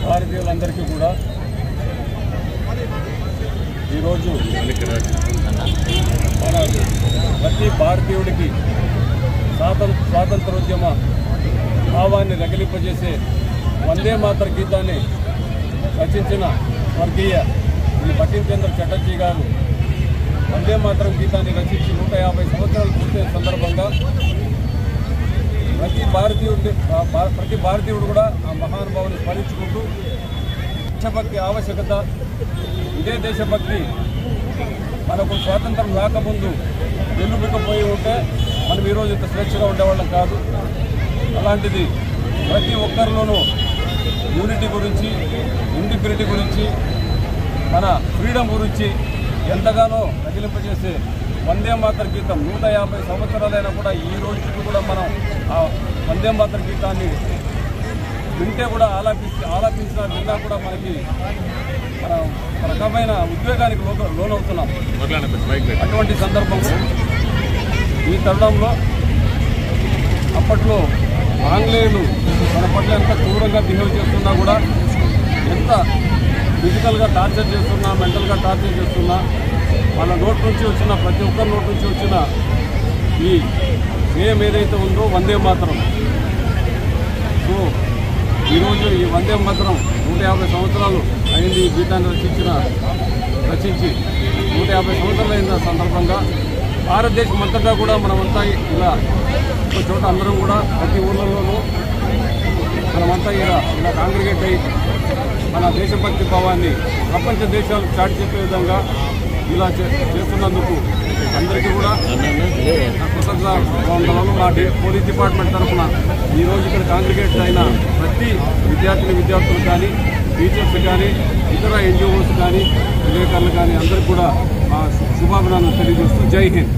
భారతీయులందరికీ కూడా ఈరోజు మన ప్రతి భారతీయుడికి స్వాతంత్రోద్యమ భావాన్ని రగిలింపజేసే వందే మాతర గీతాన్ని రచించిన స్వర్గీయ శ్రీ బంకిం చంద్ర చటర్జీ గారు వందే మాతరం గీతాన్ని రచించి 150 సంవత్సరాలు పూర్తయిన సందర్భంగా ప్రతి భారతీయుడు కూడా ఆ మహానుభావుని స్మరించుకుంటూ దేశభక్తి ఆవశ్యకత, ఇదే దేశభక్తి మనకు స్వాతంత్రం రాకముందు వెన్నుబిక్కపోయి ఉంటే మనం ఈరోజు ఇంత స్వేచ్ఛగా ఉండేవాళ్ళం కాదు. అలాంటిది ప్రతి ఒక్కరిలోనూ యూనిటీ గురించి, ఇండిగ్రిటీ గురించి, మన ఫ్రీడమ్ గురించి ఎంతగానో రగిలింపజేసే వందే మాతర గీతం 150 సంవత్సరాలైనా కూడా ఈ రోజుకి కూడా మనం ఆ వందే మాతర గీతాన్ని వింటే కూడా ఆలాపించిన విన్నా కూడా మనకి ఒక రకమైన ఉద్వేగానికి లోనవుతున్నాం. అటువంటి సందర్భంలో ఈ తరుణంలో అప్పట్లో ఆంగ్లేయులు మన పట్ల ఎంత క్రూరంగా బిహేవ్ చేస్తున్నా కూడా, ఎంత ఫిజికల్గా టార్చర్ చేస్తున్నా, మెంటల్గా టార్చర్ చేస్తున్నా, వాళ్ళ నోటి నుంచి వచ్చిన ప్రతి ఒక్కరి నోటి నుంచి వచ్చిన ఈ గేయం ఏదైతే ఉందో వందే మాతరం. సో ఈరోజు ఈ వందే మాతరం 150 సంవత్సరాలు అయింది. ఈ గీతాన్ని రచించి 150 సంవత్సరాలు అయిన సందర్భంగా భారతదేశం అంతటా కూడా మనమంతా ఇలా ఒక చోట అందరం కూడా ప్రతి ఊళ్ళలోనూ మనమంతా ఇలా కాంగ్రిగేట్ అయ్యి మన దేశభక్తి భావాన్ని ప్రపంచ దేశాలు చాటి చెప్పే విధంగా ఇలా చేస్తున్నందుకు అందరికీ కూడా కృతజ్ఞతలు. మా పోలీస్ డిపార్ట్మెంట్ తరఫున ఈరోజు ఇక్కడ కాంగ్రిగేట్ అయిన ప్రతి విద్యార్థులు కానీ, టీచర్స్ కానీ, ఇతర ఎన్జిఓస్ కానీ, విలేకరులు కానీ అందరికీ కూడా మా శుభాభినందనలు తెలియజేస్తూ జై హింద్.